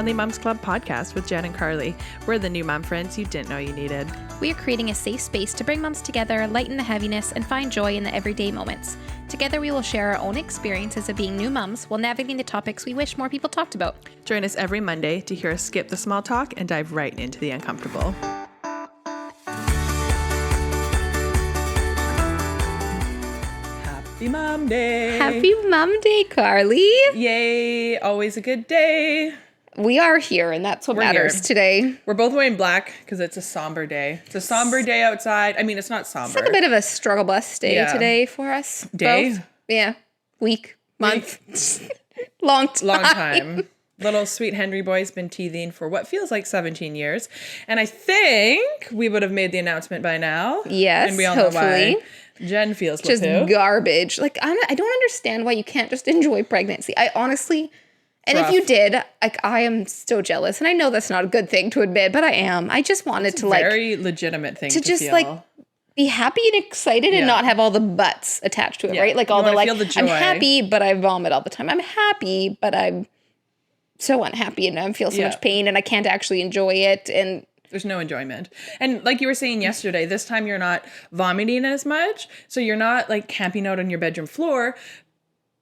Friendly Moms Club podcast with Jen and Karlee. We're the new mom friends you didn't know you needed. We are creating a safe space to bring moms together, lighten the heaviness, and find joy in the everyday moments. Together, we will share our own experiences of being new moms while navigating the topics we wish more people talked about. Join us every Monday to hear us skip the small talk and dive right into the uncomfortable. Happy Mom Day! Happy Mom Day, Karlee! Yay! Always a good day. We are here, and that's what matters today. We're both wearing black because it's a somber day. It's a somber day outside. I mean, it's not somber. It's like a bit of a struggle bus day today for us. Day? Both. Yeah. Week. Month. Long time. Little sweet Henry boy's been teething for what feels like 17 years. And I think we would have made the announcement by now. Yes, and we all hopefully. Know why. Jen feels just lapoo. Garbage. Like, I don't understand why you can't just enjoy pregnancy. I honestly... And rough. if you did, like, I am so jealous. And I know that's not a good thing to admit, but I am. I just wanted to, like... very legitimate thing to just, feel. like, be happy and excited and not have all the buts attached to it, right? Like, all the, like, I'm happy, but I vomit all the time. I'm happy, but I'm so unhappy and I feel so much pain and I can't actually enjoy it. And... There's no enjoyment. And like you were saying yesterday, this time you're not vomiting as much. So you're not, like, camping out on your bedroom floor.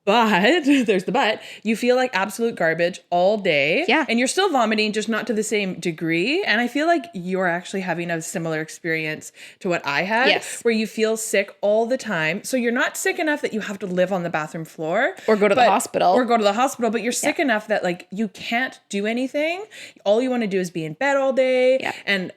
But, there's the but, you feel like absolute garbage all day. Yeah. And you're still vomiting, just not to the same degree. And I feel like you're actually having a similar experience to what I had. Yes. Where you feel sick all the time. So you're not sick enough that you have to live on the bathroom floor. Or go to the hospital. Or go to the hospital. But you're sick enough that, like, you can't do anything. All you want to do is be in bed all day. Yeah.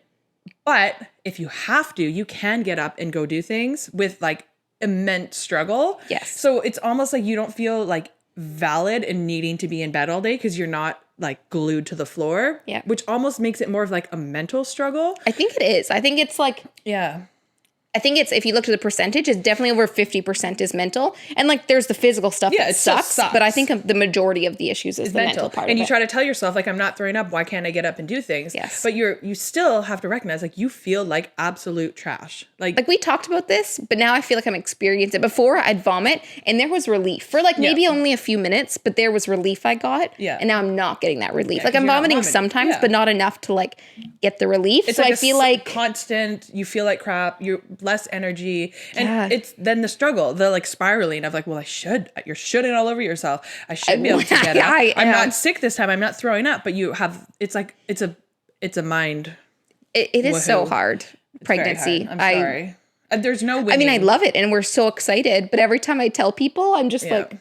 But if you have to, you can get up and go do things with, like, immense struggle. Yes. So it's almost like you don't feel like valid in needing to be in bed all day because you're not like glued to the floor. Yeah. Which almost makes it more of like a mental struggle. I think it is. I think it's like... Yeah. I think it's, if you look at the percentage, it's definitely over 50% is mental. And like, there's the physical stuff that sucks, but I think the majority of the issues is the mental part and of you it. try to tell yourself, like, I'm not throwing up. Why can't I get up and do things? Yes. But you still have to recognize, like, you feel like absolute trash. Like we talked about this, but now I feel like I'm experiencing it. Before, I'd vomit, and there was relief. For like maybe only a few minutes, but there was relief I got. Yeah. And now I'm not getting that relief. Yeah, like, I'm vomiting sometimes, yeah. but not enough to like get the relief. It's so like I feel like... constant, you feel like crap, you're less energy. And Yeah. it's then the struggle, the like spiraling of like, well, you're shitting all over yourself. I should be able to get up. I'm not sick this time. I'm not throwing up, but you have, it's like, it's a mind. It is so hard. Pregnancy. I'm sorry. There's no winning. I mean, I love it. And we're so excited, but every time I tell people, I'm just like,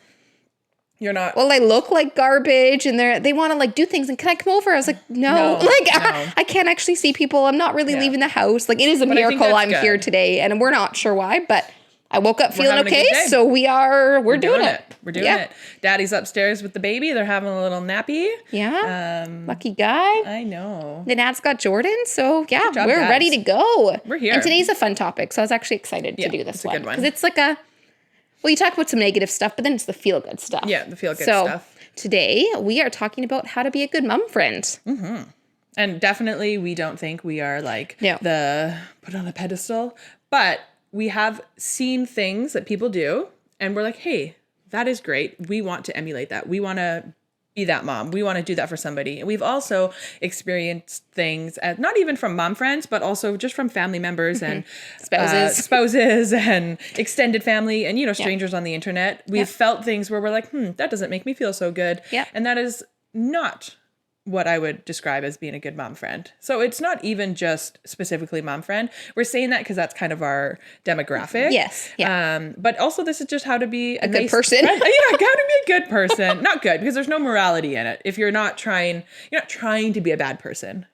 you're not. Well, I look like garbage and they want to like do things. And can I come over? I was like, no. I can't actually see people. I'm not really leaving the house. Like, it is a miracle I'm here today. And we're not sure why, but I woke up feeling okay. So we're doing it. We're doing it. Daddy's upstairs with the baby. They're having a little nappy. Yeah. Lucky guy. I know. The dad's got Jordan. So yeah, job, we're dads. ready to go. We're here. And today's a fun topic. So I was actually excited to do this one. Good one. Because it's like well, you talk about some negative stuff, but then it's the feel-good stuff. Yeah, the feel-good stuff. So today we are talking about how to be a good mom friend. Mm-hmm. And definitely we don't think we are like the put on a pedestal, but we have seen things that people do and we're like, hey, that is great. We want to emulate that. We want to be that mom. We want to do that for somebody. And we've also experienced things, not even from mom friends, but also just from family members and spouses and extended family and, strangers on the internet. We've felt things where we're like, that doesn't make me feel so good. Yeah. And that is not what I would describe as being a good mom friend. So it's not even just specifically mom friend. We're saying that because that's kind of our demographic. Yes. Yeah. But also this is just how to be a good nice person. Friend. Yeah, how to be a good person. Not good because there's no morality in it. If you're not trying to be a bad person.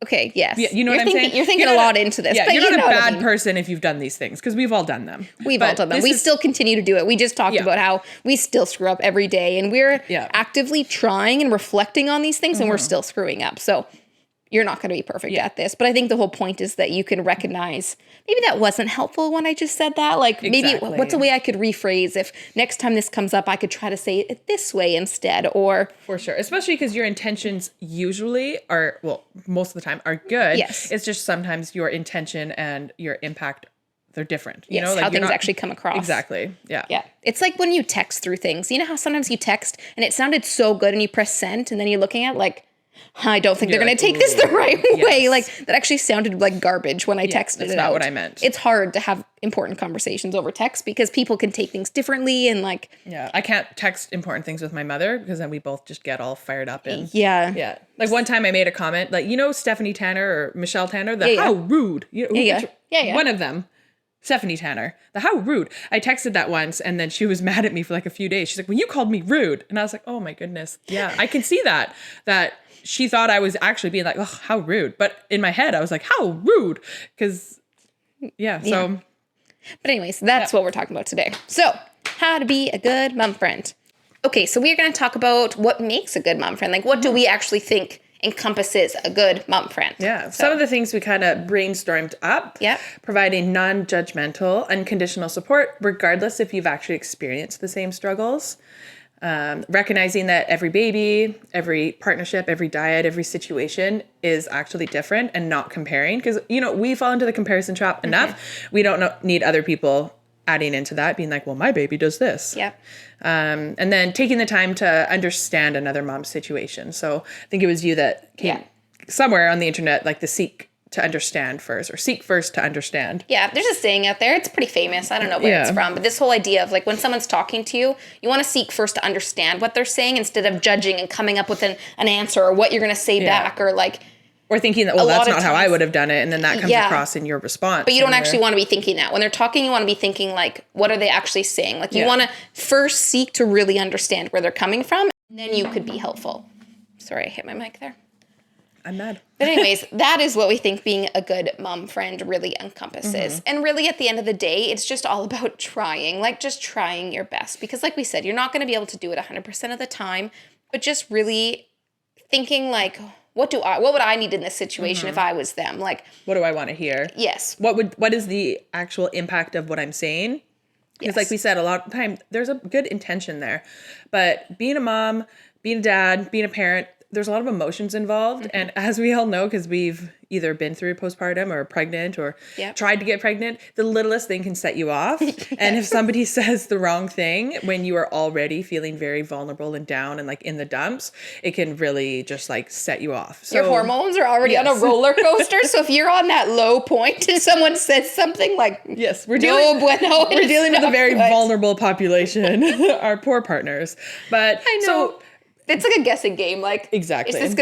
Okay, yes. Yeah, you know what I'm saying? You're thinking a lot into this. Yeah, but you're not a bad person if you've done these things because we've all done them. We've all done them. We still continue to do it. We just talked about how we still screw up every day and we're actively trying and reflecting on these things and we're still screwing up. So you're not going to be perfect at this. But I think the whole point is that you can recognize maybe that wasn't helpful when I just said that. Like maybe what's a way I could rephrase if next time this comes up, I could try to say it this way instead or. For sure. Especially because your intentions usually are, well, most of the time are good. Yes. It's just sometimes your intention and your impact, they're different. You know, like how things actually come across. Exactly. Yeah. Yeah. It's like when you text through things. You know how sometimes you text and it sounded so good and you press send and then you're looking at like, I don't think they're going to take this the right way. Like, that actually sounded like garbage when I texted it out. That's not what I meant. It's hard to have important conversations over text because people can take things differently and like... Yeah, I can't text important things with my mother because then we both just get all fired up. And yeah. Like one time I made a comment, like, Stephanie Tanner or Michelle Tanner, how rude. One of them. Stephanie Tanner. How rude. I texted that once and then she was mad at me for like a few days. She's like, well, you called me rude. And I was like, oh my goodness. Yeah, I can see that she thought I was actually being like, oh, how rude. But in my head, I was like, how rude. Because, so. But anyways, that's what we're talking about today. So, how to be a good mom friend. Okay, so we're going to talk about what makes a good mom friend. Like, what do we actually think encompasses a good mom friend? Yeah, some of the things we kind of brainstormed up. Yeah. Providing non-judgmental, unconditional support, regardless if you've actually experienced the same struggles. Recognizing that every baby, every partnership, every diet, every situation is actually different and not comparing. Because, we fall into the comparison trap enough. We don't need other people adding into that, being like, well, my baby does this. Yeah. And then taking the time to understand another mom's situation. So I think it was you that came somewhere on the internet, like the seek to understand first, or seek first to understand. Yeah, there's a saying out there. It's pretty famous. I don't know where it's from, but this whole idea of like when someone's talking to you, you want to seek first to understand what they're saying instead of judging and coming up with an answer or what you're going to say back, or like... Or thinking that, well, that's not how I would have done it, and then that comes across in your response. But you don't actually want to be thinking that. When they're talking, you want to be thinking like, what are they actually saying? Like you want to first seek to really understand where they're coming from, and then you could be helpful. Sorry, I hit my mic there. I'm mad. But anyways, that is what we think being a good mom friend really encompasses. And really at the end of the day, it's just all about trying, like just trying your best. Because like we said, you're not going to be able to do it 100% of the time, but just really thinking like, what would I need in this situation if I was them? Like, what do I want to hear? Yes. What is the actual impact of what I'm saying? Because like we said, a lot of the time there's a good intention there, but being a mom, being a dad, being a parent, there's a lot of emotions involved. And as we all know, because we've either been through postpartum or pregnant or tried to get pregnant, the littlest thing can set you off. And if somebody says the wrong thing when you are already feeling very vulnerable and down and like in the dumps, it can really just like set you off. So, your hormones are already on a roller coaster. So if you're on that low point and someone says something like, we're dealing with a very vulnerable population, our poor partners. But I know. So, it's like a guessing game. Like, exactly. Is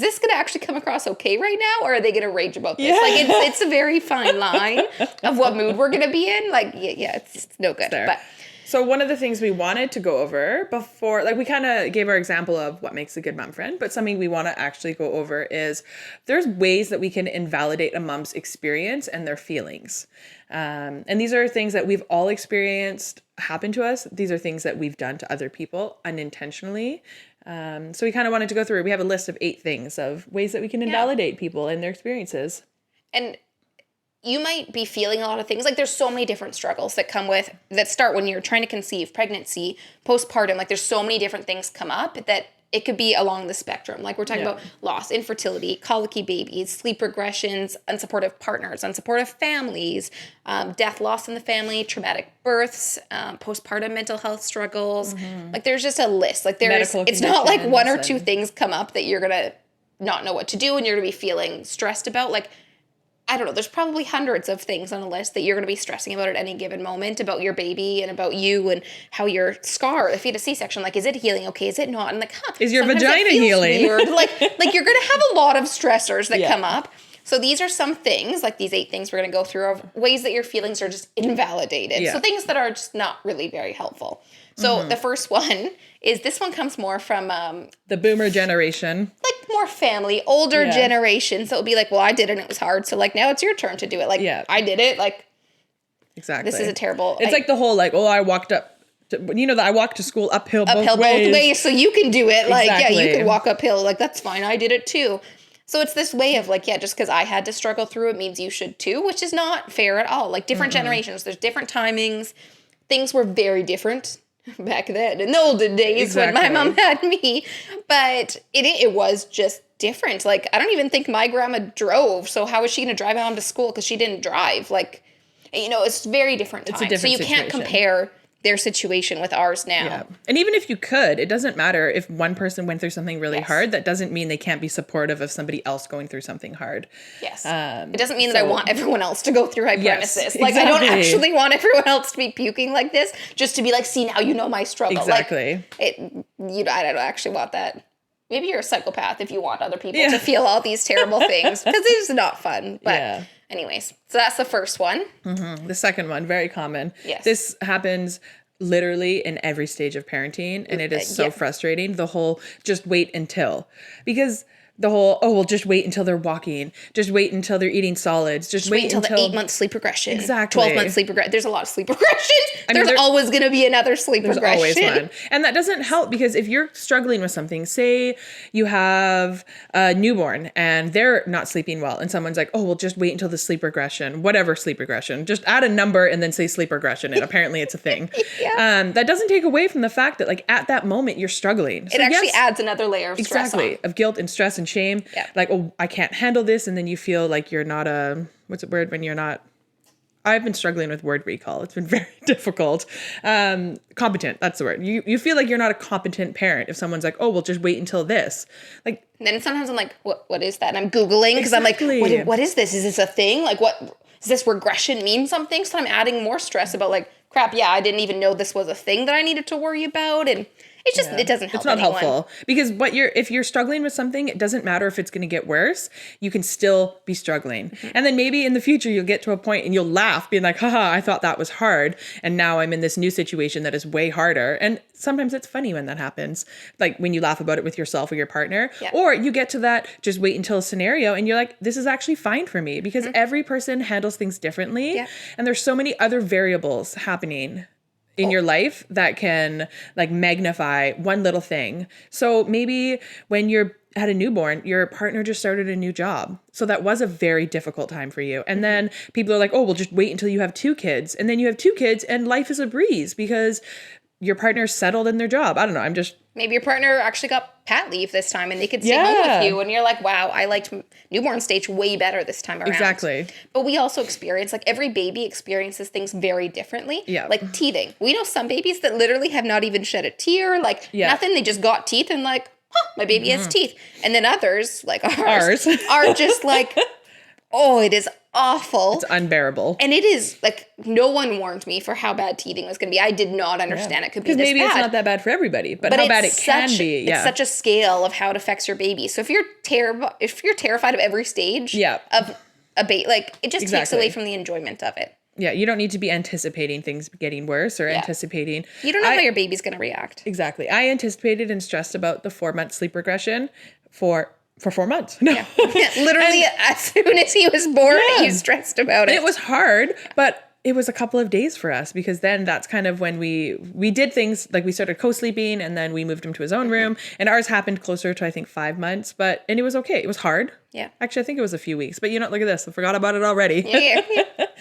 this gonna actually come across okay right now, or are they gonna rage about this? Like, it's a very fine line of what mood we're gonna be in. Like, it's no good. But so one of the things we wanted to go over before, like we kind of gave our example of what makes a good mom friend, but something we want to actually go over is there's ways that we can invalidate a mom's experience and their feelings. And these are things that we've all experienced happen to us. These are things that we've done to other people unintentionally. So we kind of wanted to go through. We have a list of 8 things of ways that we can invalidate people and their experiences. And you might be feeling a lot of things. Like there's so many different struggles that start when you're trying to conceive, pregnancy, postpartum. Like there's so many different things come up that it could be along the spectrum. Like we're talking about loss, infertility, colicky babies, sleep regressions, unsupportive partners, unsupportive families, death, loss in the family, traumatic births, postpartum mental health struggles. Like there's just a list. Like it's not like 1 or 2 things come up that you're going to not know what to do and you're going to be feeling stressed about. Like, I don't know, there's probably hundreds of things on a list that you're going to be stressing about at any given moment about your baby and about you and how your scar, if you had a C-section, like, is it healing okay? Is it not? And like, is your vagina healing? Weird. like you're going to have a lot of stressors that come up. So these are some things, like these 8 things we're going to go through, of ways that your feelings are just invalidated. So things that are just not really very helpful. So the first one is, this one comes more from... the boomer generation. Like more family, older generation. So it'll be like, well, I did it and it was hard. So like, now it's your turn to do it. Like, I did it. Like, exactly. This is a terrible... It's like the whole like, I walked up... that I walked to school uphill both ways. So you can do it. Like, you can walk uphill. Like, that's fine. I did it too. So it's this way of like, just because I had to struggle through it means you should too, which is not fair at all. Like different generations, there's different timings. Things were very different back then in the olden days when my mom had me. But it was just different. Like, I don't even think my grandma drove. So how was she going to drive my mom to school? Because she didn't drive. Like, it's very different times. So you can't compare their situation with ours now. Yeah. And even if you could, it doesn't matter if one person went through something really hard. That doesn't mean they can't be supportive of somebody else going through something hard. Yes. It doesn't mean that I want everyone else to go through hyperemesis. Yes, like, exactly. I don't actually want everyone else to be puking like this just to be like, see, now you know my struggle. Exactly. Like, I don't actually want that. Maybe you're a psychopath if you want other people to feel all these terrible things, because it's not fun. But anyways, so that's the first one. Mm-hmm. The second one, very common. Yes. This happens literally in every stage of parenting, and it is so frustrating. The whole just wait until, because the whole, oh, well, just wait until they're walking. Just wait until they're eating solids. Just wait until the 8-month sleep regression. Exactly. 12-month sleep regression. There's a lot of sleep regressions. There's always going to be another sleep regression. There's always one. And that doesn't help, because if you're struggling with something, say you have a newborn and they're not sleeping well, and someone's like, oh, well, just wait until the sleep regression, whatever sleep regression, just add a number and then say sleep regression. And apparently it's a thing. That doesn't take away from the fact that, like, at that moment you're struggling. So it actually adds another layer of stress on. Of guilt and stress and shame. Yeah. Like, oh, I can't handle this. And then you feel like you're not what's the word when you're not, I've been struggling with word recall. It's been very difficult. Competent. That's the word. You feel like you're not a competent parent if someone's like, oh, well, just wait until this. Like, and then sometimes I'm like, what is that? And I'm Googling because I'm like, what is this? Is this a thing? Like, what does this regression mean something? So I'm adding more stress about, like, crap. Yeah, I didn't even know this was a thing that I needed to worry about. And it's just, it doesn't help anyone. It's not helpful, because if you're struggling with something, it doesn't matter if it's going to get worse. You can still be struggling. Mm-hmm. And then maybe in the future, you'll get to a point and you'll laugh, being like, haha, I thought that was hard. And now I'm in this new situation that is way harder. And sometimes it's funny when that happens. Like when you laugh about it with yourself or your partner, or you get to that just wait until scenario and you're like, this is actually fine for me, because every person handles things differently. Yeah. And there's so many other variables happening in your life that can, like, magnify one little thing. So maybe when you're had a newborn, your partner just started a new job. So that was a very difficult time for you. And then people are like, oh, well, just wait until you have 2 kids. And then you have 2 kids and life is a breeze because your partner's settled in their job. I don't know. Maybe your partner actually got pat leave this time and they could stay home with you. And you're like, wow, I liked newborn stage way better this time around. Exactly. But we also experience, like, every baby experiences things very differently. Yeah. Like teething. We know some babies that literally have not even shed a tear, like nothing. They just got teeth and like, my baby has teeth. And then others, like ours. Are just like, oh, it is awful. It's unbearable. And it is, like, no one warned me for how bad teething was going to be. I did not understand it could be this bad. Because maybe it's not that bad for everybody, but how bad it can be. Yeah. It's such a scale of how it affects your baby. So if you're terrified of every stage of a baby, like, it just takes away from the enjoyment of it. Yeah, you don't need to be anticipating things getting worse or anticipating. You don't know how your baby's going to react. Exactly. I anticipated and stressed about the 4-month sleep regression for 4 months. No. Yeah. Literally, as soon as he was born, you stressed about it. And it was hard, but it was a couple of days for us, because then that's kind of when we did things, like we started co-sleeping and then we moved him to his own room, and ours happened closer to, I think, 5 months, and it was okay. It was hard. Yeah. Actually, I think it was a few weeks, but look at this. I forgot about it already. Yeah.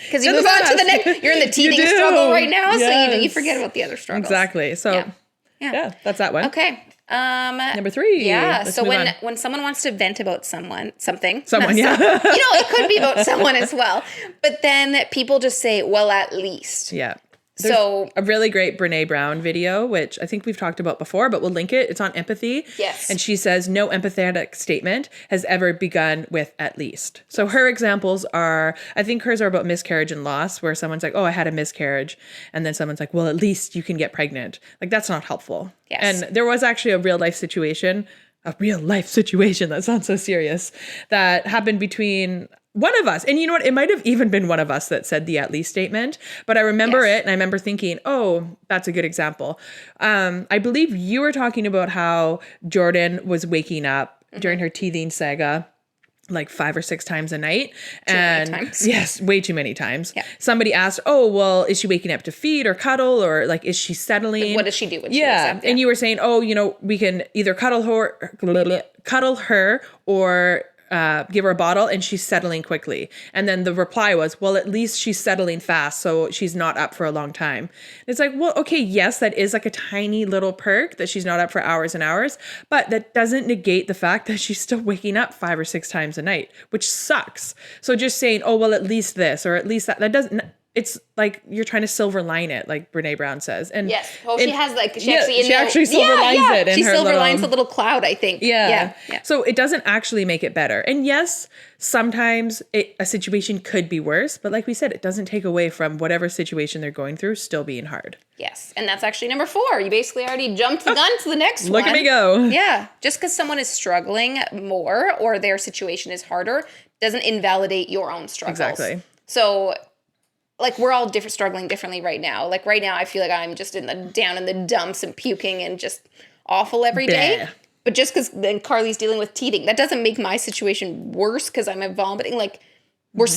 Because you move on to the next, you're in the teething struggle right now, so you forget about the other struggles. Exactly. So yeah, that's that one. Okay. Number 3. Yeah. So when someone wants to vent about something, it yeah. could be about someone as well. But then people just say, well, at least. Yeah. There's a really great Brene Brown video, which I think we've talked about before, but we'll link it. It's on empathy. Yes. And she says, no empathetic statement has ever begun with at least. So her examples are, I think hers are about miscarriage and loss, where someone's like, oh, I had a miscarriage. And then someone's like, well, at least you can get pregnant. Like, that's not helpful. Yes. And there was actually a real life situation, that sounds so serious, that happened between one of us. And you know what? It might have even been one of us that said the at least statement, but I remember it. And I remember thinking, oh, that's a good example. I believe you were talking about how Jordan was waking up during her teething saga like 5 or 6 times a night. Too many times. Yes, way too many times. Yeah. Somebody asked, oh, well, is she waking up to feed or cuddle, or like, is she settling? What does she do when she wakes up? And you were saying, oh, we can either cuddle her or give her a bottle, and she's settling quickly. And then the reply was, well, at least she's settling fast, so she's not up for a long time. And it's like, well, okay, yes, that is like a tiny little perk that she's not up for hours and hours, but that doesn't negate the fact that she's still waking up 5 or 6 times a night, which sucks. So just saying, oh, well, at least this or at least that doesn't, it's like you're trying to silver line it, like Brene Brown says. And yes. Well, she has like, she actually silver lines it. She silver lines a little cloud, I think. Yeah. So it doesn't actually make it better. And yes, sometimes a situation could be worse, but like we said, it doesn't take away from whatever situation they're going through still being hard. Yes. And that's actually number 4. You basically already jumped the gun to the next one. Look at me go. Yeah. Just because someone is struggling more or their situation is harder doesn't invalidate your own struggles. Exactly. So like we're all struggling differently right now. Like right now I feel like I'm just down in the dumps and puking and just awful every day. Bleh. But just because then Karlee's dealing with teething, that doesn't make my situation worse because I'm vomiting. Like we're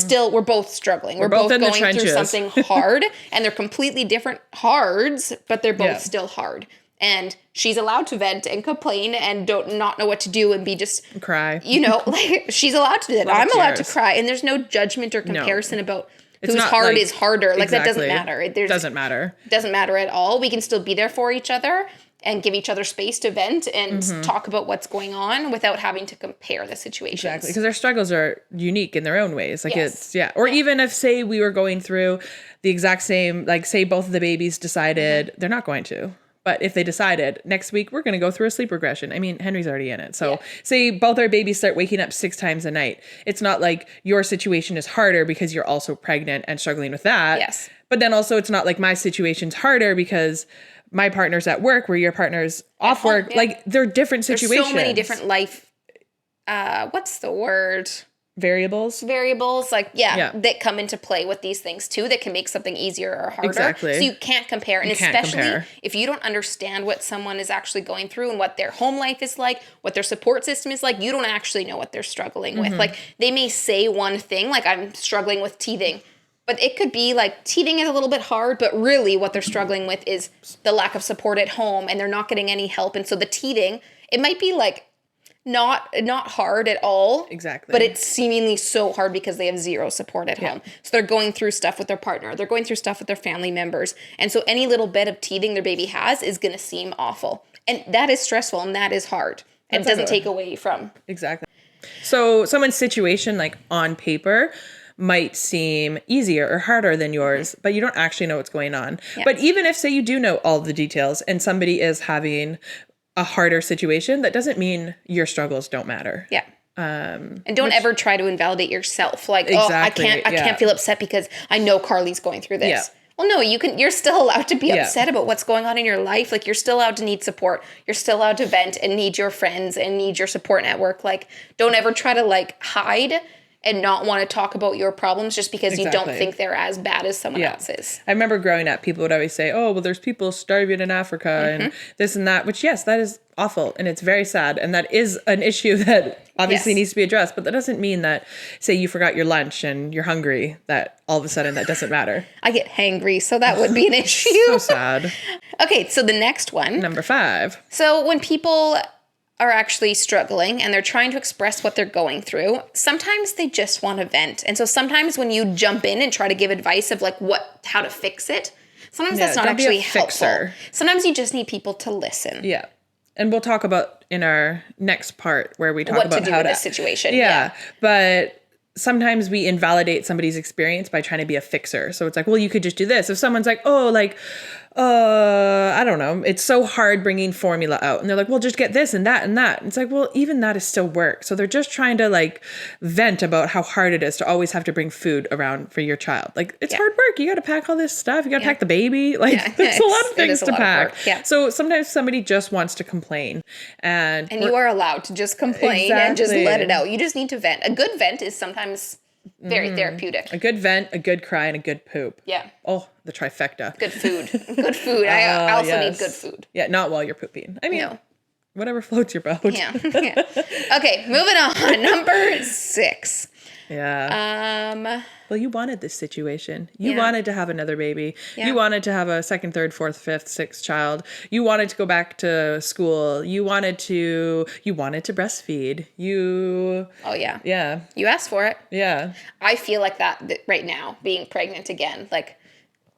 both struggling. We're both going through something hard, and they're completely different hards, but they're both still hard. And she's allowed to vent and complain and not know what to do and be just cry. Like she's allowed to do that. I'm allowed to cry, and there's no judgment or comparison about whose hard is harder. Like that doesn't matter. It doesn't matter. Doesn't matter at all. We can still be there for each other and give each other space to vent and talk about what's going on without having to compare the situations. Exactly, because our struggles are unique in their own ways. Like or even if, say, we were going through the exact same, like, say both of the babies decided, they're not going to, but if they decided next week, we're going to go through a sleep regression. I mean, Henry's already in it. So say both our babies start waking up 6 times a night. It's not like your situation is harder because you're also pregnant and struggling with that. Yes. But then also it's not like my situation's harder because my partner's at work where your partner's off work. Yeah. Like they're different situations. There's so many different life, what's the word? Variables, like, that come into play with these things too, that can make something easier or harder. Exactly. So you can't compare. And especially if you don't understand what someone is actually going through and what their home life is like, what their support system is like, you don't actually know what they're struggling with. Like they may say one thing, like I'm struggling with teething, but it could be like teething is a little bit hard, but really what they're struggling with is the lack of support at home and they're not getting any help. And so the teething, it might be like not hard at all. Exactly. But it's seemingly so hard because they have zero support at home. So they're going through stuff with their partner. They're going through stuff with their family members. And so any little bit of teething their baby has is going to seem awful. And that is stressful and that is hard. And it doesn't take away from. Exactly. So someone's situation, like on paper, might seem easier or harder than yours, but you don't actually know what's going on. Yeah. But even if, say, you do know all the details and somebody is having a harder situation, that doesn't mean your struggles don't matter. Yeah. And don't ever try to invalidate yourself. Like, I can't feel upset because I know Karlee's going through this. Yeah. Well, no, you're still allowed to be upset about what's going on in your life. Like, you're still allowed to need support. You're still allowed to vent and need your friends and need your support network. Like, don't ever try to like hide and not want to talk about your problems just because you don't think they're as bad as someone else's. I remember growing up, people would always say, oh, well, there's people starving in Africa and this and that, which, yes, that is awful. And it's very sad. And that is an issue that obviously needs to be addressed. But that doesn't mean that, say, you forgot your lunch and you're hungry, that all of a sudden that doesn't matter. I get hangry, so that would be an issue. So sad. Okay, so the next one. Number 5. So when people are actually struggling and they're trying to express what they're going through, sometimes they just want to vent. And so sometimes when you jump in and try to give advice of like how to fix it, sometimes that's not actually helpful. Sometimes you just need people to listen. Yeah. And we'll talk about in our next part where we talk about what to do in this situation. Yeah. But sometimes we invalidate somebody's experience by trying to be a fixer. So it's like, well, you could just do this. If someone's like, oh, like, I don't know, it's so hard bringing formula out. And they're like, well, just get this and that and that. And it's like, well, even that is still work. So they're just trying to like vent about how hard it is to always have to bring food around for your child. Like, it's hard work. You got to pack all this stuff. You got to pack the baby. Like, it's a lot of things to pack. Yeah. So sometimes somebody just wants to complain. And you are allowed to just complain and just let it out. You just need to vent. A good vent is sometimes very therapeutic. A good vent, a good cry, and a good poop. Yeah. Oh, the trifecta. Good food. Good food. I also need good food. Yeah, not while you're pooping. I mean, whatever floats your boat. Yeah. Okay, moving on. Number 6. Yeah. Well, you wanted this situation. You wanted to have another baby. Yeah. You wanted to have a 2nd, 3rd, 4th, 5th, 6th child. You wanted to go back to school. You wanted to breastfeed. Oh yeah. Yeah. You asked for it. Yeah. I feel like that right now, being pregnant again, like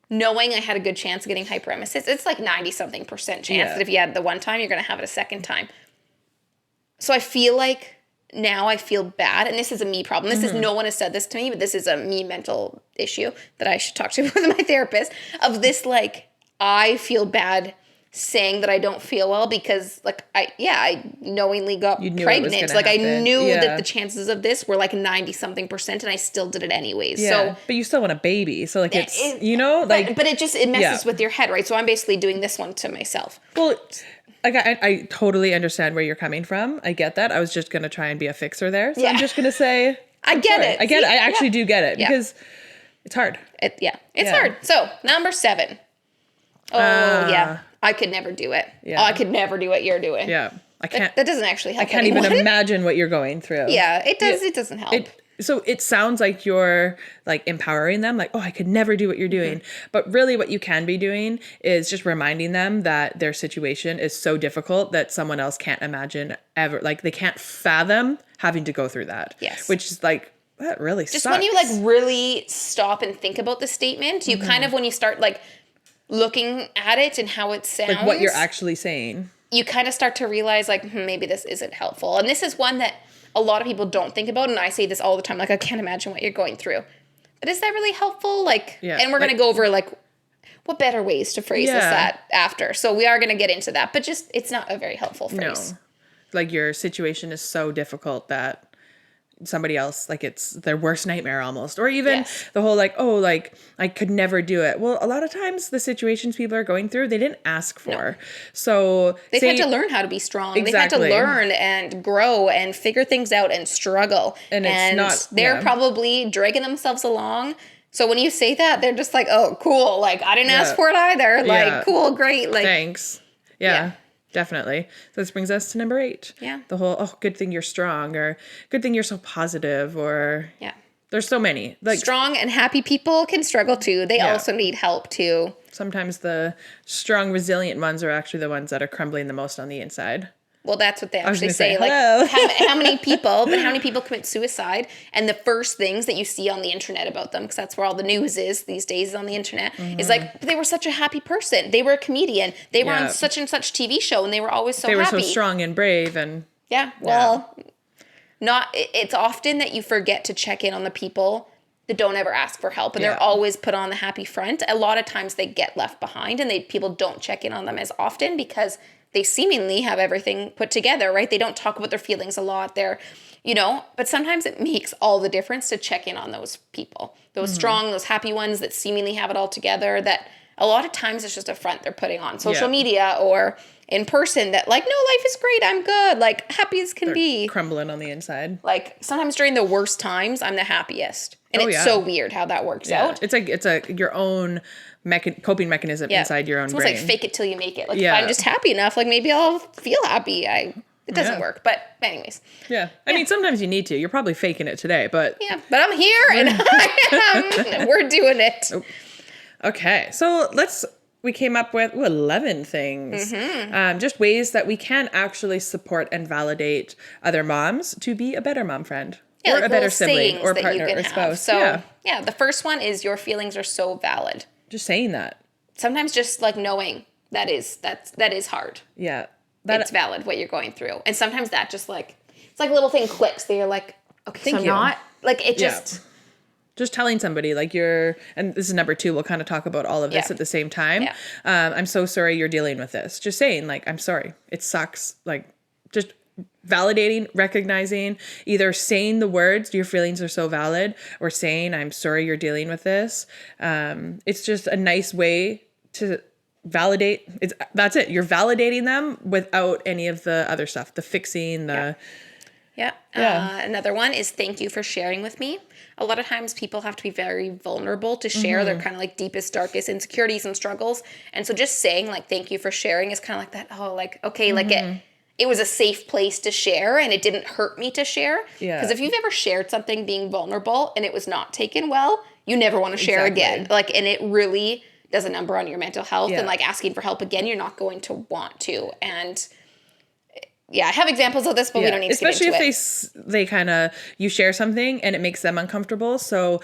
knowing I had a good chance of getting hyperemesis. It's like 90-something% chance that if you had the one time, you're going to have it a second time. So I feel like now I feel bad, and this is a me problem. This is, no one has said this to me, but this is a me mental issue that I should talk to with my therapist, of this, like, I feel bad saying that I don't feel well because, like, I knowingly got pregnant. Like, I knew that the chances of this were like 90-something%, and I still did it anyways. Yeah. So, but you still want a baby. So, like, it's, you know, like. But it messes with your head, right? So I'm basically doing this one to myself. Well, like, I totally understand where you're coming from. I get that. I was just going to try and be a fixer there. So I'm just going to say. I get it. I get it. I actually do get it because it's hard. It's hard. So, number 7. Oh, yeah. I could never do it. Yeah. Oh, I could never do what you're doing. Yeah. I can't. That doesn't actually help. I can't even imagine what you're going through. Yeah, it does. It doesn't help. So it sounds like you're like empowering them, like, oh, I could never do what you're doing. But really what you can be doing is just reminding them that their situation is so difficult that someone else can't imagine ever. Like, they can't fathom having to go through that. Yes. Which is like, that really sucks. Just when you like really stop and think about the statement, you kind of, when you start like looking at it and how it sounds, like what you're actually saying, you kind of start to realize like, maybe this isn't helpful. And this is one that a lot of people don't think about. And I say this all the time, like, I can't imagine what you're going through. But is that really helpful? Like, and we're going to go over like what better ways to phrase this after. So we are going to get into that, but just, it's not a very helpful phrase. No. Like, your situation is so difficult that somebody else, like, it's their worst nightmare almost. Or even the whole like, oh, like, I could never do it. Well, a lot of times the situations people are going through, they didn't ask for. So they've had to learn how to be strong. Exactly. They've had to learn and grow and figure things out and struggle. And it's not, they're probably dragging themselves along. So when you say that, they're just like, oh, cool. Like, I didn't ask for it either. Like, cool, great. Like, thanks. Yeah. Definitely. So this brings us to number 8. Yeah. The whole, oh, good thing you're strong, or good thing you're so positive, or there's so many. Like, strong and happy people can struggle too. They also need help too. Sometimes the strong, resilient ones are actually the ones that are crumbling the most on the inside. Well, that's what they actually say. Like, how many people commit suicide? And the first things that you see on the internet about them, because that's where all the news is these days on the internet, is like, they were such a happy person. They were a comedian. They were on such and such TV show, and they were always so happy. They were so strong and brave. And it's often that you forget to check in on the people that don't ever ask for help, and they're always put on the happy front. A lot of times they get left behind, and people don't check in on them as often because they seemingly have everything put together, right? They don't talk about their feelings a lot. They're, but sometimes it makes all the difference to check in on those people, those strong, those happy ones that seemingly have it all together, that a lot of times it's just a front they're putting on social media or in person, that like, no, life is great. I'm good. Like, happy as can be. Crumbling on the inside. Like, sometimes during the worst times, I'm the happiest. And it's so weird how that works out. It's your own coping mechanism inside your own brain. It's almost like fake it till you make it. Like, if I'm just happy enough, like, maybe I'll feel happy. It doesn't work. But anyways. Yeah. I mean, sometimes you need to. You're probably faking it today, but. Yeah. But I'm here and we're doing it. Okay. So we came up with 11 things. Just ways that we can actually support and validate other moms to be a better mom friend. Yeah, or like a better sibling or partner or spouse. So, the first one is your feelings are so valid. Just saying that. Sometimes just like knowing that is hard. Yeah. It's valid what you're going through. And sometimes that just like, it's like a little thing clicks that you're like, okay, Thank you. not like it just. Just telling somebody like and this is number 2, we'll kind of talk about all of this at the same time. Yeah. I'm so sorry you're dealing with this. Just saying like, I'm sorry. It sucks. Like, just validating, recognizing, either saying the words, your feelings are so valid, or saying, I'm sorry you're dealing with this. It's just a nice way to validate. That's it. You're validating them without any of the other stuff, the fixing, another one is thank you for sharing with me. A lot of times people have to be very vulnerable to share their kind of like deepest, darkest insecurities and struggles. And so just saying like, thank you for sharing is kind of like that. Oh, like, okay, like it was a safe place to share and it didn't hurt me to share. Yeah. Because if you've ever shared something being vulnerable and it was not taken well, you never want to share again. Like, and it really does a number on your mental health and like asking for help again, you're not going to want to. And I have examples of this, but we don't need to get into it. Especially if they kind of, you share something and it makes them uncomfortable. So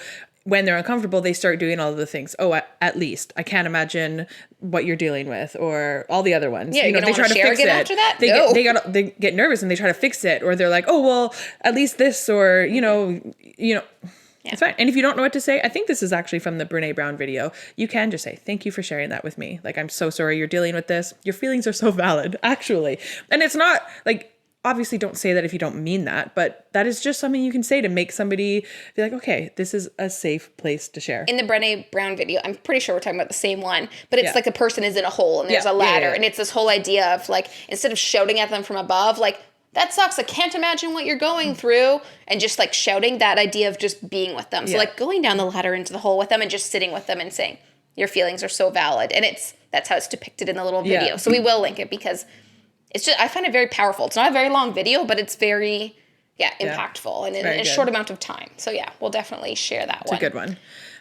when they're uncomfortable, they start doing all of the things. Oh, at least I can't imagine what you're dealing with, or all the other ones. Yeah, you know, they try to fix it. After that? They get nervous and they try to fix it, or they're like, oh, well, at least this, or yeah. It's fine. And if you don't know what to say, I think this is actually from the Brene Brown video. You can just say, thank you for sharing that with me. Like, I'm so sorry you're dealing with this. Your feelings are so valid, actually. And it's not like, obviously don't say that if you don't mean that, but that is just something you can say to make somebody be like, okay, this is a safe place to share. In the Brene Brown video, I'm pretty sure we're talking about the same one, but it's like a person is in a hole and there's a ladder. And it's this whole idea of like, instead of shouting at them from above, like, that sucks, I can't imagine what you're going through, and just like shouting, that idea of just being with them. So like going down the ladder into the hole with them and just sitting with them and saying, your feelings are so valid. And that's how it's depicted in the little video. So we will link it because it's just, I find it very powerful. It's not a very long video, but it's very, impactful and in a short amount of time. So we'll definitely share that one. It's a good one.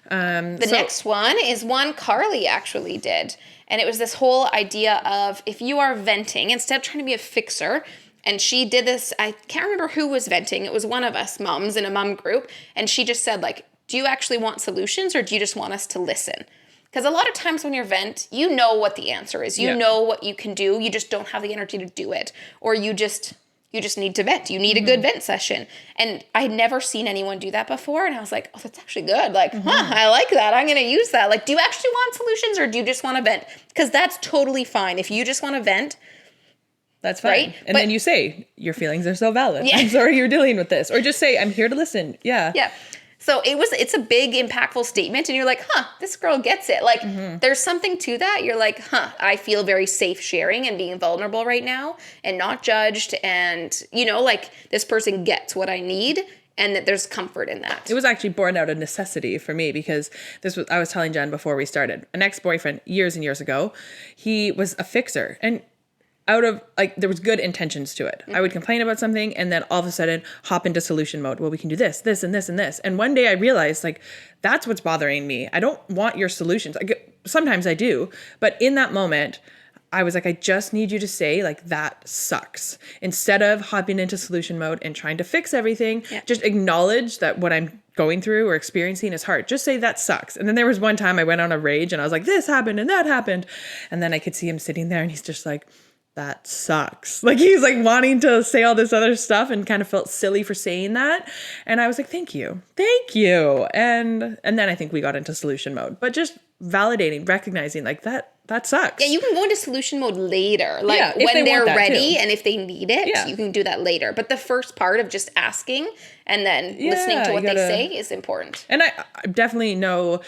The next one is one Karlee actually did. And it was this whole idea of, if you are venting, instead of trying to be a fixer, and she did this, I can't remember who was venting. It was one of us moms in a mom group. And she just said, like, do you actually want solutions, or do you just want us to listen? Because a lot of times when you're vent, you know what the answer is. You know what you can do. You just don't have the energy to do it. Or you just need to vent. You need a good vent session. And I had never seen anyone do that before. And I was like, oh, that's actually good. Like, I like that. I'm going to use that. Like, do you actually want solutions, or do you just want to vent? Because that's totally fine. If you just want to vent, that's fine. Right? And then you say, your feelings are so valid. Yeah. I'm sorry you're dealing with this. Or just say, I'm here to listen. Yeah. Yeah. So it's a big, impactful statement. And you're like, this girl gets it. Like, there's something to that. You're like, I feel very safe sharing and being vulnerable right now and not judged. And, like, this person gets what I need. And that there's comfort in that. It was actually born out of necessity for me, because I was telling Jen before we started, an ex-boyfriend years and years ago, he was a fixer. And out of, like, there was good intentions to it. I would complain about something and then all of a sudden hop into solution mode. Well, we can do this, this, and this, and this. And one day I realized, like, that's what's bothering me. I don't want your solutions. Sometimes I do. But in that moment, I was like, I just need you to say, like, that sucks. Instead of hopping into solution mode and trying to fix everything, just acknowledge that what I'm going through or experiencing is hard. Just say that sucks. And then there was one time I went on a rage and I was like, this happened and that happened. And then I could see him sitting there and he's just like, that sucks. Like, he's like wanting to say all this other stuff and kind of felt silly for saying that. And I was like, thank you. And then I think we got into solution mode, but just validating, recognizing, like, that sucks. Yeah, you can go into solution mode later, like when they're ready and if they need it, you can do that later. But the first part of just asking and then listening to what they say is important. And I definitely know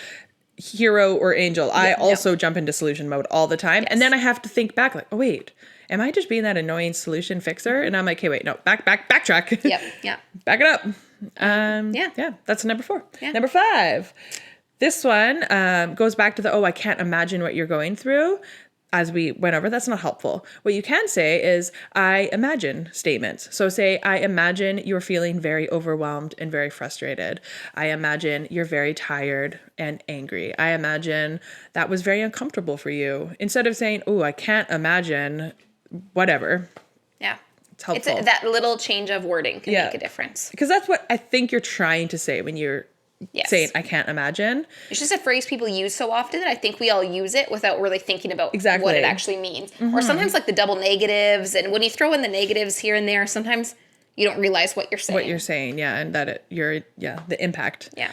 hero or angel. I also jump into solution mode all the time. And then I have to think back, like, oh, wait, am I just being that annoying solution fixer? And I'm like, hey, wait, no, backtrack. Yeah. Back it up. Yeah, that's number 4. Yeah. Number 5. This one goes back to I can't imagine what you're going through. As we went over, that's not helpful. What you can say is, I imagine statements. So say, I imagine you're feeling very overwhelmed and very frustrated. I imagine you're very tired and angry. I imagine that was very uncomfortable for you. Instead of saying, oh, I can't imagine whatever. Yeah. It's helpful. That little change of wording can make a difference. Because that's what I think you're trying to say when you're saying, I can't imagine. It's just a phrase people use so often that I think we all use it without really thinking about what it actually means. Or sometimes like the double negatives. And when you throw in the negatives here and there, sometimes you don't realize what you're saying. And that the impact. Yeah.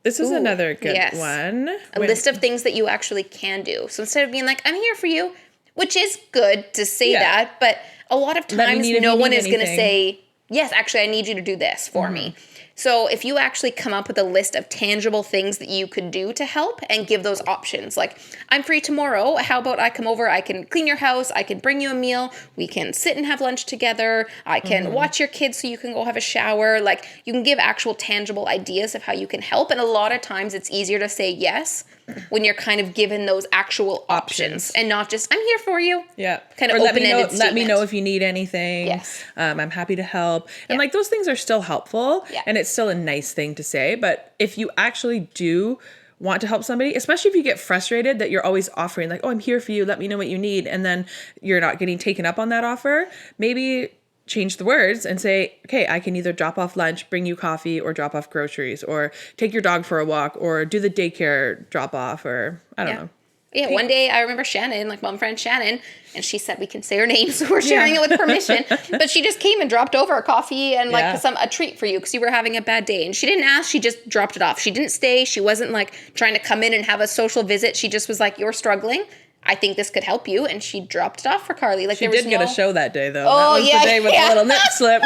This is another good one. A list of things that you actually can do. So instead of being like, I'm here for you, which is good to say that, but a lot of times no one is going to say, yes, actually, I need you to do this for me. So if you actually come up with a list of tangible things that you could do to help and give those options, like, I'm free tomorrow. How about I come over? I can clean your house. I can bring you a meal. We can sit and have lunch together. I can watch your kids so you can go have a shower. Like, you can give actual tangible ideas of how you can help. And a lot of times it's easier to say yes when you're kind of given those actual options and not just, I'm here for you. Yeah. Kind of open-ended Let me know if you need anything. Yes. I'm happy to help. And like, those things are still helpful and it's still a nice thing to say. But if you actually do want to help somebody, especially if you get frustrated that you're always offering, like, oh, I'm here for you, let me know what you need, and then you're not getting taken up on that offer, maybe change the words and say, okay, I can either drop off lunch, bring you coffee, or drop off groceries, or take your dog for a walk, or do the daycare drop off, or I don't know. Yeah, one day I remember Shannon, like mom friend Shannon, and she said we can say her name, so we're sharing it with permission. But she just came and dropped over a coffee and like a treat for you because you were having a bad day. And she didn't ask, she just dropped it off. She didn't stay. She wasn't like trying to come in and have a social visit. She just was like, you're struggling. I think this could help you, and she dropped it off for Karlee. Like she did get a show that day, though. Oh, that was the day with a little nip slip.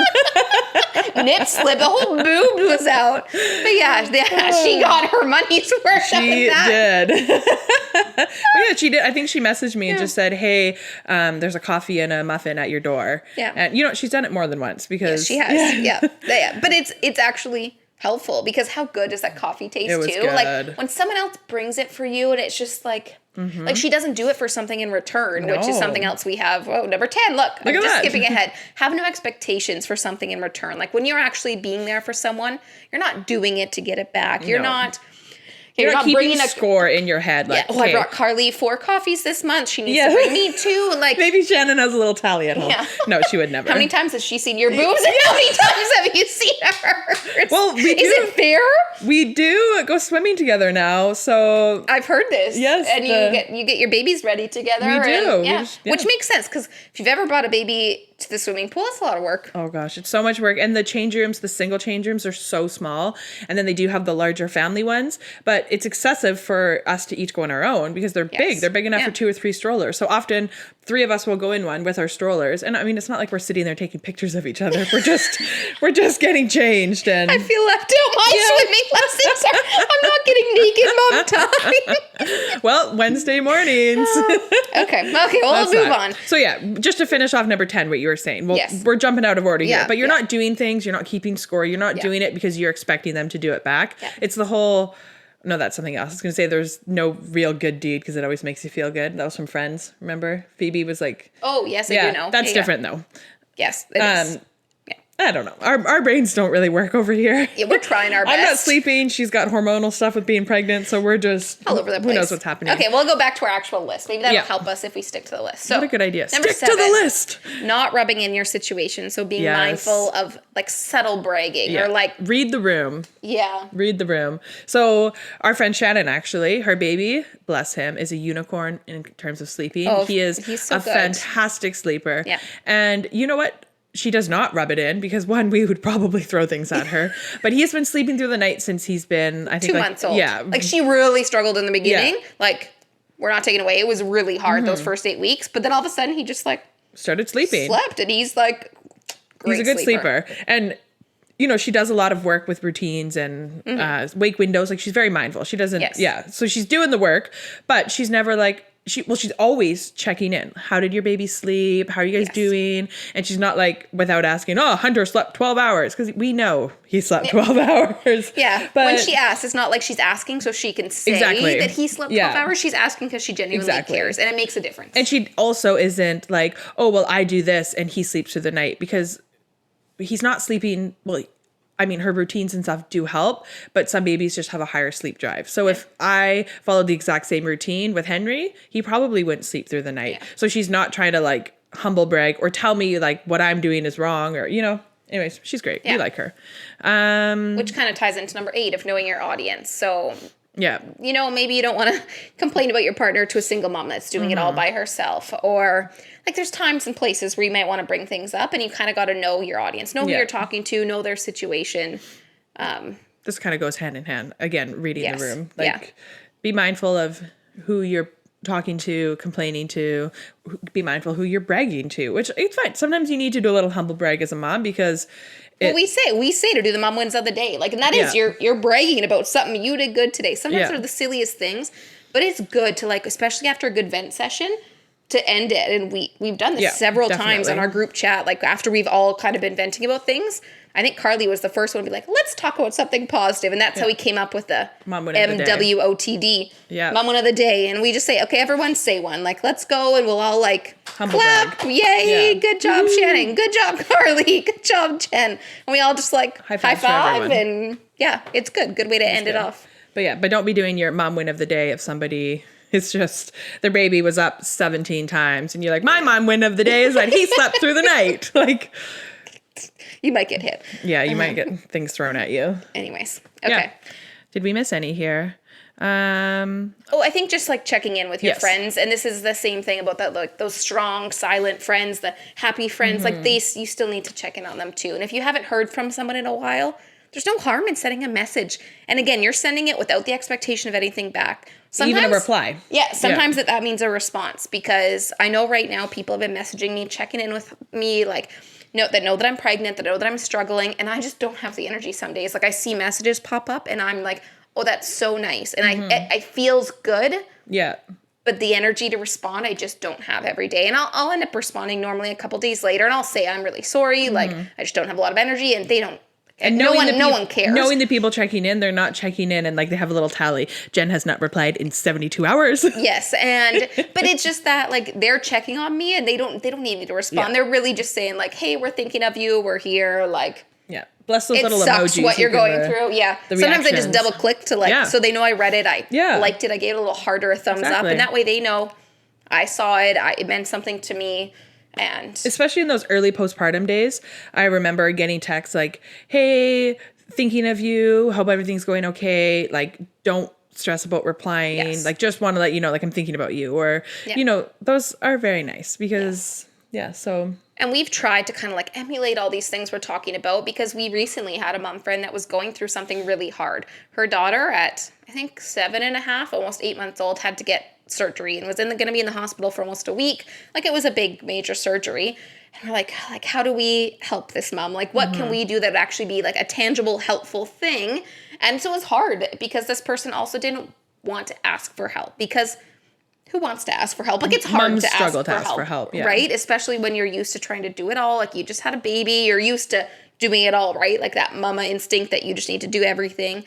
Nip slip. The whole boob was out. But yeah, she got her money's worth. She did. But yeah, she did. I think she messaged me and just said, "Hey, there's a coffee and a muffin at your door." Yeah, and she's done it more than once because she has. Yeah. But it's actually helpful because how good does that coffee taste too? Good. Like when someone else brings it for you, and it's just like. Mm-hmm. Like she doesn't do it for something in return, which is something else we have. Oh, number 10. Look I'm just skipping ahead. Have no expectations for something in return. Like when you're actually being there for someone, you're not doing it to get it back. You're not keeping bringing a score in your head. Like, I brought Karlee 4 coffees this month. She needs to bring me 2. Like maybe Shannon has a little tally at home. Yeah. No, she would never. How many times has she seen your boobs? And how many times have you seen hers? Well, is it fair? We do go swimming together now, so I've heard this. Yes, and you get your babies ready together. We do. And, which makes sense because if you've ever brought a baby to the swimming pool, it's a lot of work. Oh gosh, it's so much work. And the change rooms, the single change rooms are so small. And then they do have the larger family ones, but it's excessive for us to each go on our own because they're big. They're big enough for 2 or 3 strollers. So often 3 of us will go in one with our strollers. And I mean, it's not like we're sitting there taking pictures of each other. We're just getting changed. And I feel left out. My swimming lessons I'm not getting naked mom time. Well, Wednesday mornings. Okay, well, we'll move on. So yeah, just to finish off number 10, what you were saying. Well, we're jumping out of order here, but you're not doing things. You're not keeping score. You're not doing it because you're expecting them to do it back. Yeah. It's the whole... No, that's something else. I was going to say there's no real good deed because it always makes you feel good. That was from Friends. Remember? Phoebe was like... Oh, yes, I do know. That's different, though. Yes, it is. I don't know. Our brains don't really work over here. Yeah, we're trying our best. I'm not sleeping. She's got hormonal stuff with being pregnant, so we're just... all over the place. Who knows what's happening. Okay, we'll go back to our actual list. Maybe that'll help us if we stick to the list. So, what a good idea. Number Stick 7, to the list. Not rubbing in your situation. So being mindful of like subtle bragging or like... read the room. Yeah. Read the room. So our friend Shannon, actually, her baby, bless him, is a unicorn in terms of sleeping. Oh, he's so a good. fantastic sleeper. Yeah. And you know what? She does not rub it in because, one, we would probably throw things at her. But he's been sleeping through the night since he's been, I think, 2 months old. Yeah. Like she really struggled in the beginning. Yeah. Like we're not taking away. It was really hard those first 8 weeks. But then all of a sudden he just like started sleeping. Slept. And he's like, great he's a good sleeper. And, she does a lot of work with routines and wake windows. Like she's very mindful. She doesn't, So she's doing the work, but she's never like, she's always checking in. How did your baby sleep? How are you guys doing? And she's not like without asking, Hunter slept 12 hours. Because we know he slept 12 hours. Yeah. But when she asks, it's not like she's asking so she can say that he slept 12 hours. She's asking because she genuinely cares. And it makes a difference. And she also isn't like, I do this and he sleeps through the night. Because he's not sleeping, her routines and stuff do help, but some babies just have a higher sleep drive. So if I followed the exact same routine with Henry, he probably wouldn't sleep through the night. Yeah. So she's not trying to like humble brag or tell me like what I'm doing is wrong or, anyways, she's great. Yeah. We like her. Which kind of ties into number 8 of knowing your audience. So yeah, maybe you don't want to complain about your partner to a single mom that's doing it all by herself, or like there's times and places where you might want to bring things up and you kind of got to know your audience, know who you're talking to, know their situation. This kind of goes hand in hand. Again, reading the room. Like be mindful of who you're talking to, complaining to, be mindful who you're bragging to, which it's fine. Sometimes you need to do a little humble brag as a mom because we say to do the mom wins of the day. Like, and that is you're bragging about something you did good today. Sometimes they're the silliest things, but it's good to like, especially after a good vent session, to end it. And we've done this several times on our group chat. Like after we've all kind of been venting about things, I think Karlee was the first one to be like, let's talk about something positive. And that's how we came up with the MWOTD. Yeah. Mom One of the Day. And we just say, okay, everyone say one. Like, let's go and we'll all like humble clap. brag. Yay. Yeah. Good job, Shannon. Good job, Karlee. Good job, Jen. And we all just like high five. And it's good. Good way to end it off. But don't be doing your mom win of the day if somebody... It's just their baby was up 17 times and you're like, my mom win of the day is that he slept through the night. Like, You might get hit. Yeah, you might get things thrown at you. Anyways. Okay. Yeah. Did we miss any here? I think just like checking in with your friends, and this is the same thing about that, like those strong, silent friends, the happy friends, like you still need to check in on them too. And if you haven't heard from someone in a while, there's no harm in sending a message. And again, you're sending it without the expectation of anything back. Sometimes, even a reply. Yeah, sometimes that means a response, because I know right now people have been messaging me, checking in with me, like know that I'm pregnant, that know that I'm struggling, and I just don't have the energy some days. Like I see messages pop up and I'm like, oh, that's so nice. And I feels good. Yeah. But the energy to respond, I just don't have every day. And I'll end up responding normally a couple days later, and I'll say, I'm really sorry. Like, I just don't have a lot of energy, and they don't. And no one cares. Knowing the people checking in, they're not checking in and like they have a little tally. Jen has not replied in 72 hours. Yes. But it's just that like they're checking on me and they don't need me to respond. Yeah. They're really just saying like, hey, we're thinking of you. We're here. Like, yeah. Bless those little sucks emojis. What you're going through. Yeah. Sometimes I just double click to like, so they know I read it. I liked it. I gave it a little harder a thumbs up. And that way they know I saw it. It meant something to me. And especially in those early postpartum days, I remember getting texts like, hey, thinking of you. Hope everything's going okay. Like, don't stress about replying. Yes. Like, just want to let you know, like, I'm thinking about you. Or, you know, those are very nice because, so... And we've tried to kind of like emulate all these things we're talking about, because we recently had a mom friend that was going through something really hard. Her daughter at, I think, 7.5, almost 8 months old, had to get surgery and was going to be in the hospital for almost a week. Like, it was a big, major surgery. And we're like, how do we help this mom? Like, what can we do that would actually be like a tangible, helpful thing? And so it was hard because this person also didn't want to ask for help, because who wants to ask for help? Like, it's hard Moms to struggle ask for help, right? Especially when you're used to trying to do it all. Like, you just had a baby. You're used to doing it all, right? Like that mama instinct that you just need to do everything.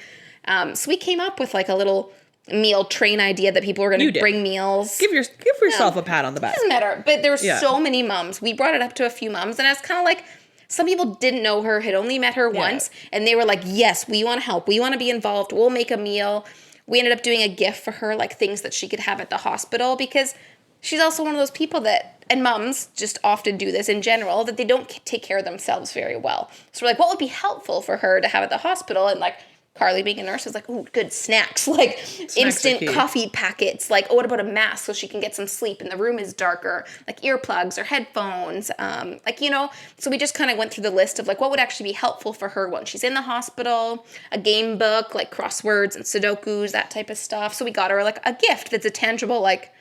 So we came up with like a little meal train idea that people were going to bring meals. Give yourself a pat on the back. Doesn't matter. But there were so many moms. We brought it up to a few moms, and I was kind of like, some people didn't know her, had only met her once, and they were like, yes, we want to help. We want to be involved. We'll make a meal. We ended up doing a gift for her, like things that she could have at the hospital, because she's also one of those people that, and moms just often do this in general, that they don't take care of themselves very well. So we're like, what would be helpful for her to have at the hospital? And like, Karlee being a nurse was like, oh, good snacks, like instant coffee packets. Like, oh, what about a mask so she can get some sleep and the room is darker? Like earplugs or headphones, like, you know. So we just kind of went through the list of like what would actually be helpful for her when she's in the hospital. A game book, like crosswords and Sudokus, that type of stuff. So we got her like a gift that's a tangible, like,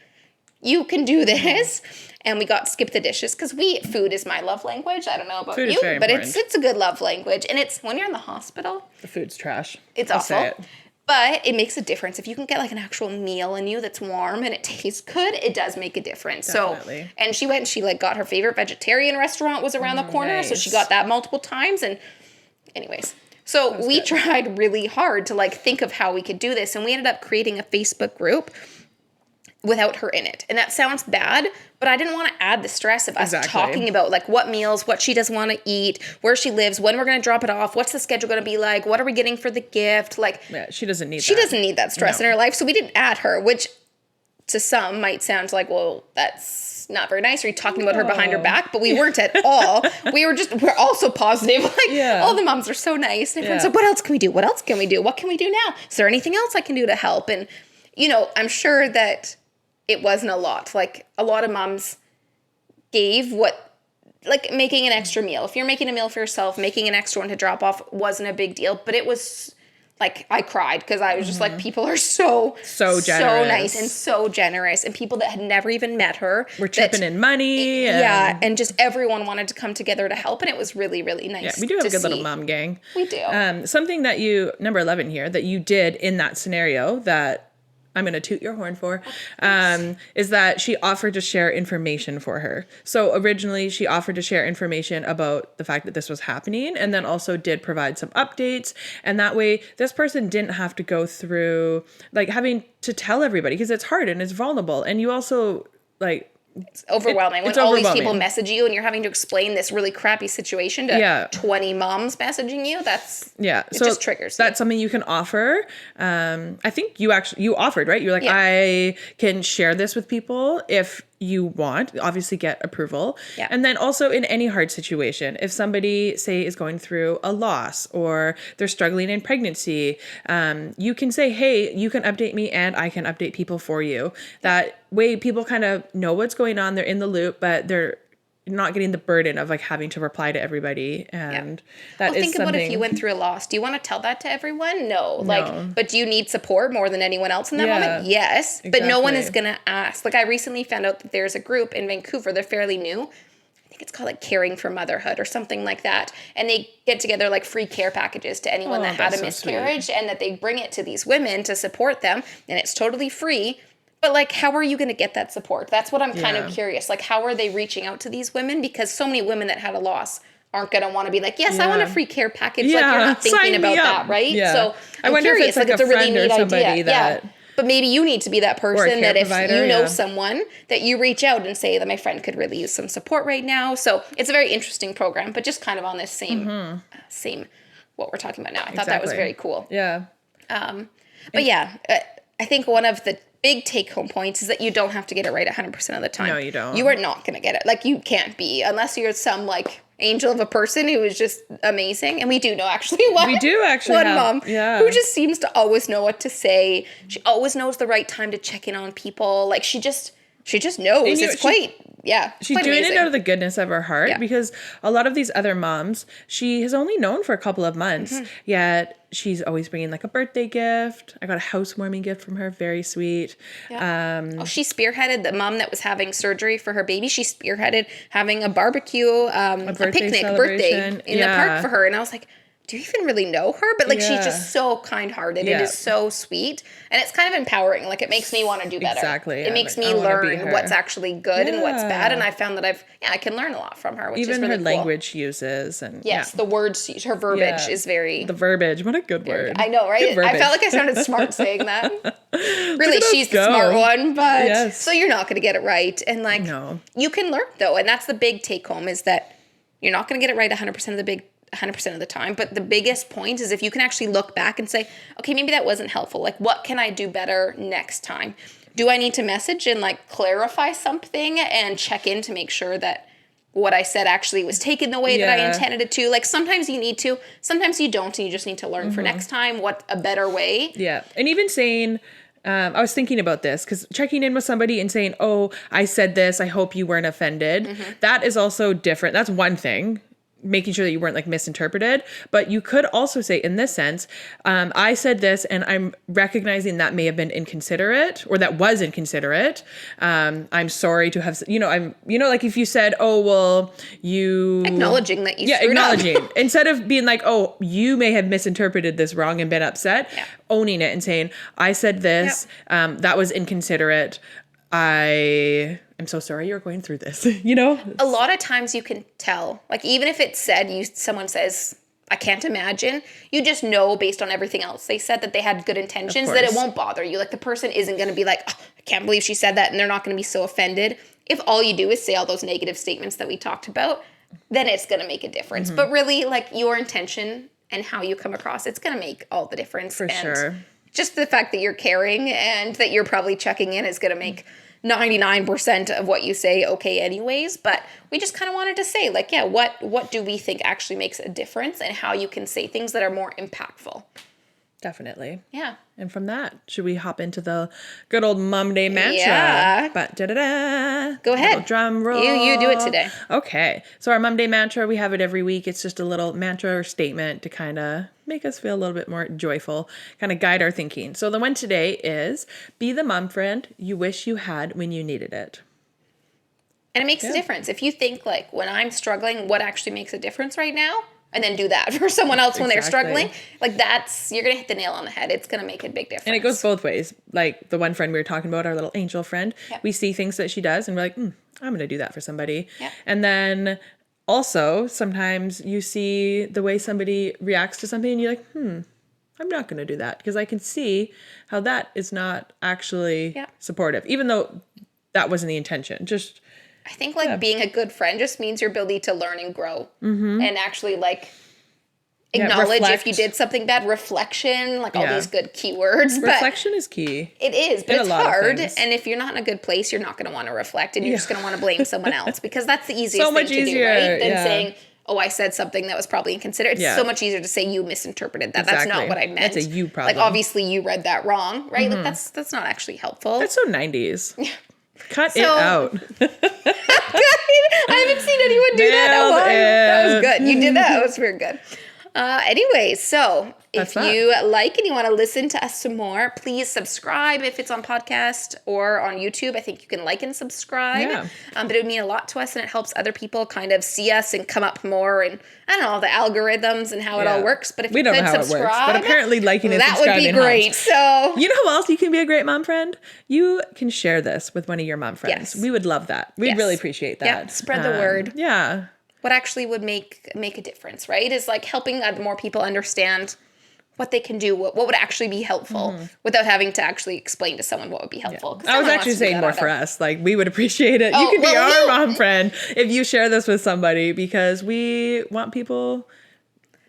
you can do this. And we got skip the dishes, because food is my love language. I don't know about you, but it's a good love language. And it's when you're in the hospital. The food's trash. It's awful. But it makes a difference. If you can get like an actual meal in you that's warm and it tastes good, it does make a difference. Definitely. So, and she went and she like got her favorite vegetarian restaurant was around the corner. Nice. So she got that multiple times. And anyways, so we tried really hard to like think of how we could do this. And we ended up creating a Facebook group without her in it. And that sounds bad, but I didn't want to add the stress of us talking about like what meals, what she doesn't want to eat, where she lives, when we're going to drop it off, what's the schedule going to be like, what are we getting for the gift? Like, she doesn't need that. She doesn't need that stress in her life. So we didn't add her, which to some might sound like, well, that's not very nice. Are you talking about her behind her back? But we weren't at all. we're also positive. Like, all the moms are so nice. And everyone's like, what else can we do? What else can we do? What can we do now? Is there anything else I can do to help? And, you know, I'm sure that it wasn't a lot. Like, a lot of moms gave like making an extra meal. If you're making a meal for yourself, making an extra one to drop off wasn't a big deal. But it was, like, I cried because I was just like, people are so generous. So nice and so generous. And people that had never even met her. We're chipping in money. And just everyone wanted to come together to help. And it was really, really nice. Yeah, we do have a good little mom gang. We do. Something that number 11 here, that you did in that scenario that I'm going to toot your horn for, is that she offered to share information for her. So originally she offered to share information about the fact that this was happening, and then also did provide some updates. And that way this person didn't have to go through like having to tell everybody, because it's hard and it's vulnerable. And you also like, it's overwhelming when all these people message you and you're having to explain this really crappy situation to 20 moms messaging you. It just triggers. That's something you can offer. I think you offered, right? You're like, I can share this with people if you want. Obviously get approval. Yeah. And then also in any hard situation, if somebody, say, is going through a loss or they're struggling in pregnancy, you can say, hey, you can update me and I can update people for you. That way people kind of know what's going on. They're in the loop, but they're not getting the burden of like having to reply to everybody. And that is think something. about if you went through a loss. Do you want to tell that to everyone? No. Like, but do you need support more than anyone else in that moment? Yes. Exactly. But no one is going to ask. Like I recently found out that there's a group in Vancouver. They're fairly new. I think it's called like Caring for Motherhood or something like that. And they get together like free care packages to anyone that had a miscarriage, and that they bring it to these women to support them. And it's totally free. But like, how are you going to get that support? That's what I'm kind of curious. Like, how are they reaching out to these women? Because so many women that had a loss aren't going to want to be like, yes, I want a free care package. Like, you're not thinking about that, right? Yeah. So I wonder curious. if it's like a friend or somebody that... Yeah. But maybe you need to be that person that if provider, you know someone, that you reach out and say that my friend could really use some support right now. So it's a very interesting program, but just kind of on this same what we're talking about now. I thought that was very cool. Yeah. But yeah, I think one of the big take-home points is that you don't have to get it right 100% of the time. No, you don't. You are not going to get it. Like, you can't be, unless you're some, like, angel of a person who is just amazing. And we do know, actually, one. We do actually one have, mom who just seems to always know what to say. She always knows the right time to check in on people. Like, she just knows. It's quite... Yeah. She's doing amazing. It out of the goodness of her heart because a lot of these other moms, she has only known for a couple of months, yet she's always bringing like a birthday gift. I got a housewarming gift from her. Very sweet. Yeah. She spearheaded the mom that was having surgery for her baby. She spearheaded having a barbecue, a picnic birthday in the park for her. And I was like, do you even really know her? But like, she's just so kind-hearted. It is so sweet. And it's kind of empowering. Like, it makes me want to do better. Exactly. It makes me learn what's actually good and what's bad. And I found that I can learn a lot from her, which is really cool. Even her language she uses. And the words, her verbiage is very... The verbiage. What a good word. I know, right? I felt like I sounded smart saying that. Really, she's the smart one. But so you're not going to get it right. And like, you can learn though. And that's the big take home, is that you're not going to get it right 100% of the time. But the biggest point is if you can actually look back and say, okay, maybe that wasn't helpful. Like, what can I do better next time? Do I need to message and like clarify something and check in to make sure that what I said actually was taken the way that I intended it to? Like, sometimes you need to, sometimes you don't, and you just need to learn for next time what a better way. Yeah. And even saying, I was thinking about this because checking in with somebody and saying, oh, I said this, I hope you weren't offended. That is also different. That's one thing. Making sure that you weren't like misinterpreted, but you could also say in this sense, I said this and I'm recognizing that may have been inconsiderate or that was inconsiderate. I'm sorry to have, like if you said, oh, well, you acknowledging that you screwed up. Instead of being like, oh, you may have misinterpreted this wrong and been upset, owning it and saying, I said this, that was inconsiderate. I am so sorry you're going through this, A lot of times you can tell, like, even if it's said, someone says, I can't imagine, you just know based on everything else they said that they had good intentions, that it won't bother you. Like, the person isn't going to be like, oh, I can't believe she said that, and they're not going to be so offended. If all you do is say all those negative statements that we talked about, then it's going to make a difference. But really, like, your intention and how you come across, it's going to make all the difference. For sure. Just the fact that you're caring and that you're probably checking in is going to make 99% of what you say okay anyways. But we just kind of wanted to say, like, what do we think actually makes a difference, and how you can say things that are more impactful. Definitely. Yeah. And from that, should we hop into the good old Mom Day mantra? Yeah. Go ahead. Little drum roll. You do it today. Okay. So our Mom Day mantra, we have it every week. It's just a little mantra or statement to kind of make us feel a little bit more joyful, kind of guide our thinking. So the one today is, be the mom friend you wish you had when you needed it. And it makes a difference. If you think, like, when I'm struggling, what actually makes a difference right now? And then do that for someone else when they're struggling. Like, you're going to hit the nail on the head. It's going to make a big difference. And it goes both ways. Like the one friend we were talking about, our little angel friend, we see things that she does and we're like, I'm going to do that for somebody. Yeah. And then also sometimes you see the way somebody reacts to something and you're like, I'm not going to do that, because I can see how that is not actually supportive, even though that wasn't the intention. I think, like, being a good friend just means your ability to learn and grow and actually, like, acknowledge if you did something bad, reflection, like all these good keywords. Reflection is key. It is, but it's hard. And if you're not in a good place, you're not going to want to reflect, and you're just going to want to blame someone else, because that's the easiest thing to do, right? Than saying, oh, I said something that was probably inconsiderate. It's so much easier to say you misinterpreted that. Exactly. That's not what I meant. That's a you problem. Like, obviously you read that wrong, right? Like, that's not actually helpful. That's so 90s. Cut it out. I haven't seen anyone do that. Oh, that was good. You did that. That was very good. Anyway, so if you like and you want to listen to us some more, please subscribe if it's on podcast or on YouTube. I think you can like and subscribe. Yeah. But it would mean a lot to us, and it helps other people kind of see us and come up more. And I don't know, the algorithms and how it all works. But if you could subscribe, but apparently liking and subscribing, that would be great. So you know how else you can be a great mom friend? You can share this with one of your mom friends. Yes. We would love that. We'd really appreciate that. Yeah, spread the word. Yeah. What actually would make a difference, right? Is like helping more people understand what they can do, what would actually be helpful without having to actually explain to someone what would be helpful. I was actually saying more for us. Like, we would appreciate it. You could be our mom friend if you share this with somebody, because we want people...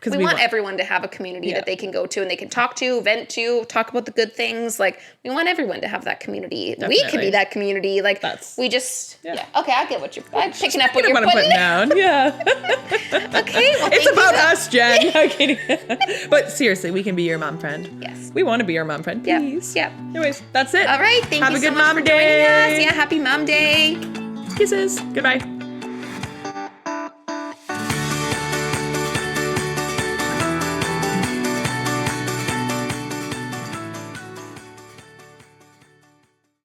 We want everyone to have a community that they can go to and they can talk to, vent to, talk about the good things. Like, we want everyone to have that community. Definitely. We could be that community. Like, we just, Okay, I get what I'm picking up what you're putting down. Yeah. Okay, well, it's about us, Jen. I'm kidding. But seriously, we can be your mom friend. Yes. We want to be your mom friend, please. Yeah. Anyways, that's it. All right. Thank you so much for joining us. Yeah, happy Mom Day. Kisses. Goodbye.